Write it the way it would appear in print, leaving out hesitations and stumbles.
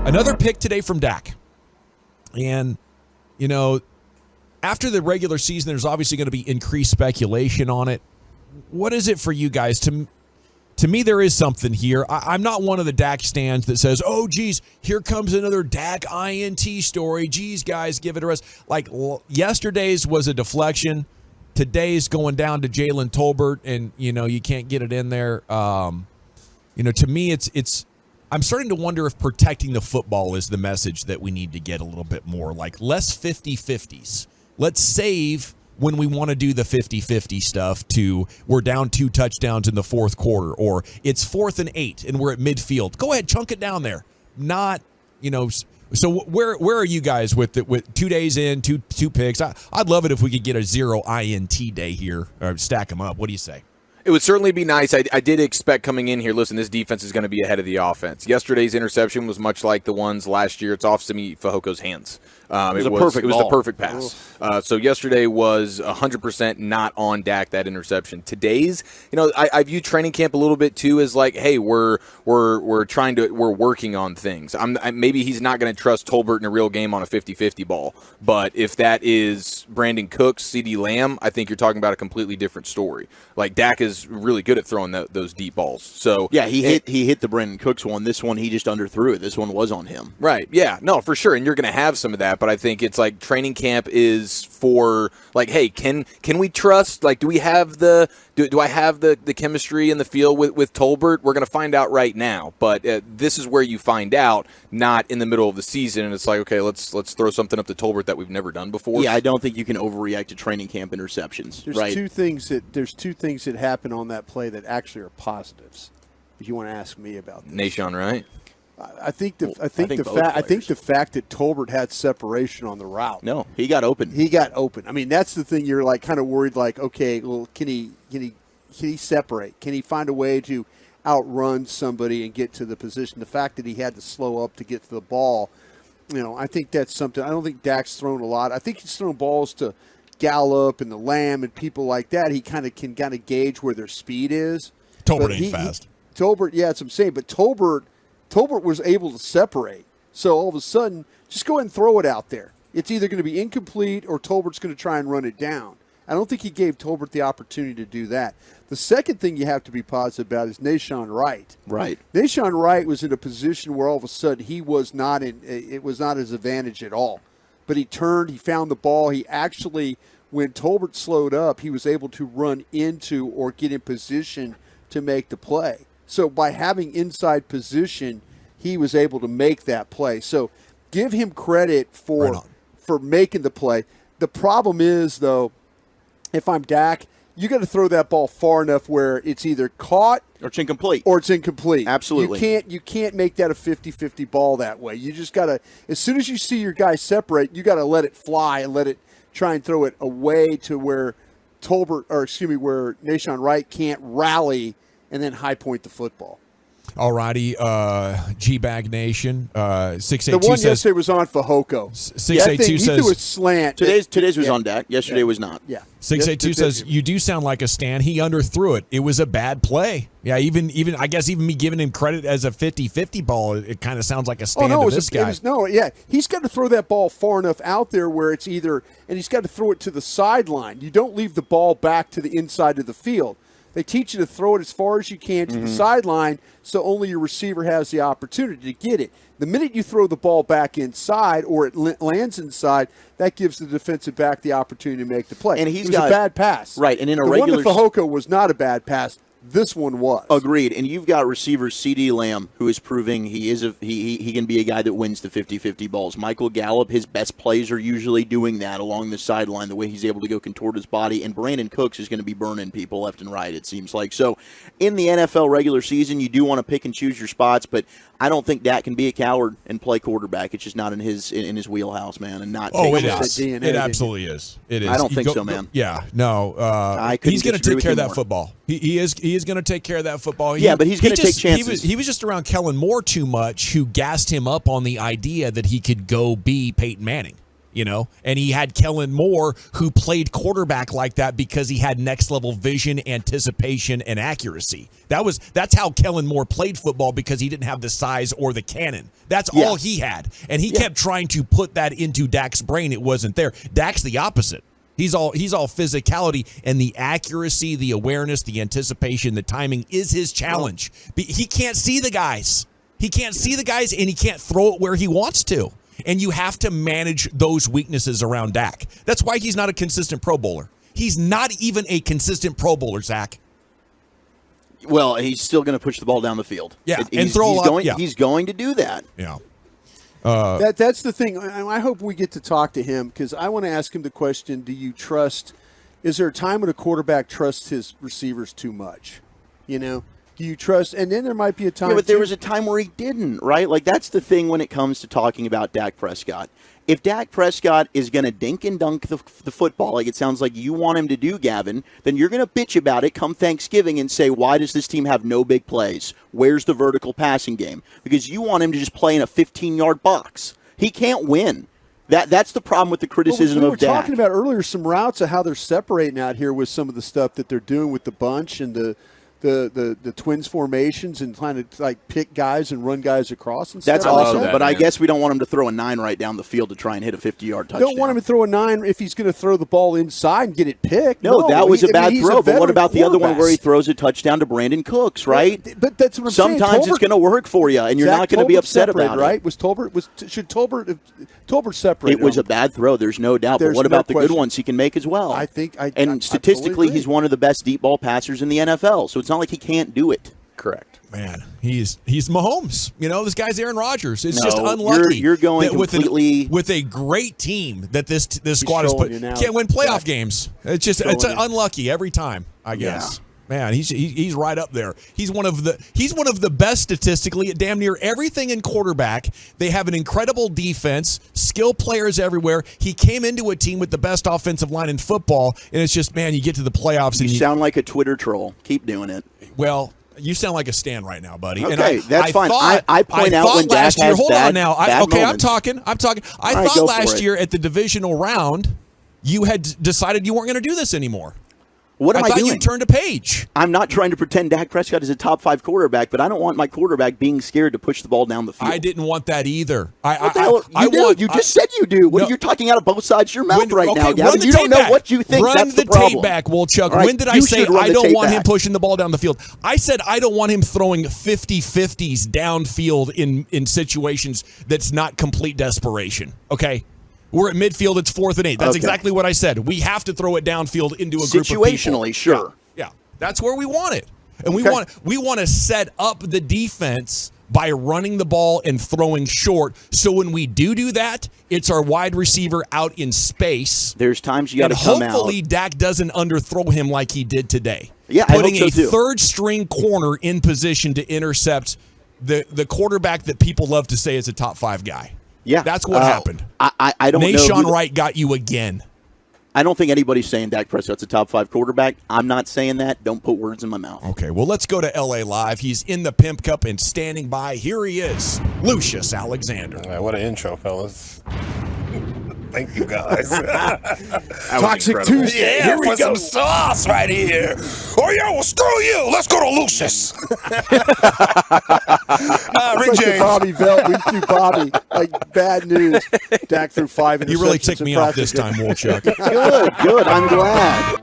Another pick today from Dak. And, after the regular season, there's obviously going to be increased speculation on it. What is it for you guys? To me, there is something here. I'm not one of the Dak stands that says, oh, geez, here comes another Dak INT story. Geez, guys, give it a rest. Like, yesterday's was a deflection. Today's going down to Jalen Tolbert, and, you can't get it in there. To me, it's I'm starting to wonder if protecting the football is the message that we need to get a little bit more. Like, less 50-50s. Let's save when we want to do the 50-50 stuff to we're down 2 touchdowns in the fourth quarter, or it's 4th and 8 and we're at midfield. Go ahead, chunk it down there. Not, so where are you guys with 2 days in, two picks? I'd love it if we could get a 0 INT day here, or stack them up. What do you say? It would certainly be nice. I did expect coming in here, listen, this defense is going to be ahead of the offense. Yesterday's interception was much like the ones last year. It's off Simi Fajoko's hands. It was the perfect pass. So yesterday was 100% not on Dak, that interception. Today's, I view training camp a little bit too as like, hey, we're working on things. Maybe he's not going to trust Tolbert in a real game on a 50-50 ball, but if that is Brandon Cooks, CeeDee Lamb, I think you're talking about a completely different story. Like, Dak is really good at throwing those deep balls. So yeah, he hit the Brandon Cooks one. This one he just underthrew it. This one was on him. Right. Yeah. No, for sure. And you're going to have some of that. But I think it's like training camp is for like, hey, can we trust? Like, do I have the chemistry in the field with Tolbert? We're going to find out right now. But this is where you find out, not in the middle of the season. And it's like, okay, let's throw something up to Tolbert that we've never done before. Yeah, I don't think you can overreact to training camp interceptions. There's two things that happen on that play that actually are positives. If you want to ask me about this. Nation, right? I think the fact that Tolbert had separation on the route. No, he got open. I mean, that's the thing. You're like kind of worried. Like, okay, well, can he separate? Can he find a way to outrun somebody and get to the position? The fact that he had to slow up to get to the ball, I think that's something. I don't think Dak's thrown a lot. I think he's thrown balls to Gallup and the Lamb and people like that. He can gauge where their speed is. Tolbert ain't fast. Tolbert, yeah, that's what I'm saying. But Tolbert was able to separate. So all of a sudden, just go ahead and throw it out there. It's either going to be incomplete or Tolbert's going to try and run it down. I don't think he gave Tolbert the opportunity to do that. The second thing you have to be positive about is Nahshon Wright. Right. Nahshon Wright was in a position where all of a sudden it was not his advantage at all. But he turned, he found the ball. He actually, when Tolbert slowed up, he was able to run into or get in position to make the play. So by having inside position, he was able to make that play. So give him credit for making the play. The problem is, though, if I'm Dak, you got to throw that ball far enough where it's either caught or it's incomplete. Absolutely. You can't make that a 50-50 ball that way. You just got to, as soon as you see your guy separate, you got to let it fly and let it try and throw it away to where where Nahshon Wright can't rally and then high point the football. All righty, GBag Nation, 682 the one says, yesterday was on Fajoko. 682 he says threw a slant. Today's was on Dak. Yesterday was not. Yeah. 682 says you do sound like a Stan. He underthrew it. It was a bad play. Yeah, even I guess even me giving him credit as a 50-50 ball, it kind of sounds like a Stan to this guy. He's got to throw that ball far enough out there where it's either, and he's got to throw it to the sideline. You don't leave the ball back to the inside of the field. They teach you to throw it as far as you can to the sideline so only your receiver has the opportunity to get it. The minute you throw the ball back inside or it lands inside, that gives the defensive back the opportunity to make the play. And it was a bad pass. Right, and in a the regular... one to Fajoko was not a bad pass. This one was. Agreed. And you've got receiver CeeDee Lamb, who is proving he can be a guy that wins the 50-50 balls. Michael Gallup, his best plays are usually doing that along the sideline, the way he's able to go contort his body. And Brandon Cooks is going to be burning people left and right, it seems like. So in the NFL regular season, you do want to pick and choose your spots, but I don't think Dak can be a coward and play quarterback. It's just not in his wheelhouse, man. And not. Oh, it is. It absolutely is. It is. I don't think so, man. Yeah, no. He's going to take care of that football. He is going to take care of that football. But he's going to take chances. He was just around Kellen Moore too much, who gassed him up on the idea that he could go be Peyton Manning. and he had Kellen Moore, who played quarterback like that because he had next level vision, anticipation, and accuracy. That's how Kellen Moore played football, because he didn't have the size or the cannon. That's all he had. And he kept trying to put that into Dak's brain. It wasn't there. Dak's the opposite. He's all physicality, and the accuracy, the awareness, the anticipation, the timing is his challenge. He can't see the guys. He can't see the guys, and he can't throw it where he wants to. And you have to manage those weaknesses around Dak. That's why he's not a consistent Pro Bowler. He's not even a consistent Pro Bowler, Zach. Well, he's still going to push the ball down the field. Yeah, and throw a lot. He's going to do that. Yeah. That's the thing. I hope we get to talk to him, because I want to ask him the question, do you trust – is there a time when a quarterback trusts his receivers too much? Do you trust – and then there might be a time – Yeah, but there was a time where he didn't, right? Like, that's the thing when it comes to talking about Dak Prescott. If Dak Prescott is going to dink and dunk the football, like it sounds like you want him to do, Gavin, then you're going to bitch about it come Thanksgiving and say, why does this team have no big plays? Where's the vertical passing game? Because you want him to just play in a 15-yard box. He can't win. That's the problem with the criticism of Dak. We were talking about earlier some routes of how they're separating out here with some of the stuff that they're doing with the bunch and the twins formations and trying to pick guys and run guys across and stuff. That's awesome, but I guess we don't want him to throw a 9 right down the field to try and hit a 50-yard touchdown. Don't want him to throw a 9 if he's going to throw the ball inside and get it picked. No, that was a bad throw, but what about the other one where he throws a touchdown to Brandon Cooks, right? But that's what I'm saying. Sometimes it's going to work for you, and you're not going to be upset about it. Right? Should Tolbert separate? It was a bad throw, there's no doubt, but what about the good ones he can make as well? And statistically, he's one of the best deep ball passers in the NFL, so it's not like he can't do it. Correct. Man, he's Mahomes. This guy's Aaron Rodgers. It's just unlucky. You're going completely with a great team that this squad has put. Can't win playoff games. It's unlucky every time, I guess. Yeah. Man, he's right up there. He's one of the best statistically at damn near everything in quarterback. They have an incredible defense, skill players everywhere. He came into a team with the best offensive line in football, and it's just, man, you get to the playoffs and you sound like a Twitter troll. Keep doing it. Well, you sound like a Stan right now, buddy. Okay, that's fine. I point out when Dak has hold bad, on now. bad moments. I'm talking. I thought last year at the divisional round, you had decided you weren't going to do this anymore. What am I doing? You turned a page. I'm not trying to pretend Dak Prescott is a top 5 quarterback, but I don't want my quarterback being scared to push the ball down the field. I didn't want that either. You just said you do. What are you talking out of both sides of your mouth now, Gavin? You don't know what you think. That's the problem. Run the tape back, Wolchuk. When did I say I don't want him pushing the ball down the field? I said I don't want him throwing 50-50s downfield in situations that's not complete desperation. Okay? We're at midfield. It's 4th and 8. That's exactly what I said. We have to throw it downfield into a group of people. Situationally, sure. Yeah, that's where we want it, and we want to set up the defense by running the ball and throwing short. So when we do that, it's our wide receiver out in space. There's times you got to come out. Hopefully, Dak doesn't underthrow him like he did today. Yeah, putting I hope so a too. third-string corner in position to intercept the quarterback that people love to say is a top 5 guy. Yeah, that's what happened. I don't know. Nashawn Wright got you again. I don't think anybody's saying Dak Prescott's a top 5 quarterback. I'm not saying that. Don't put words in my mouth. Okay, well, let's go to L.A. Live. He's in the Pimp Cup and standing by. Here he is, Lucius Alexander. What an intro, fellas. Thank you, guys. Toxic Tuesday. Yeah, here we go. Some sauce right here. Oh, yeah, well, screw you. Let's go to Lucius. Rick James. Bobby Belt. We do Bobby. Like, bad news. Dak threw 5 interceptions. You really ticked me off this time, Wolchuk. Good. I'm glad.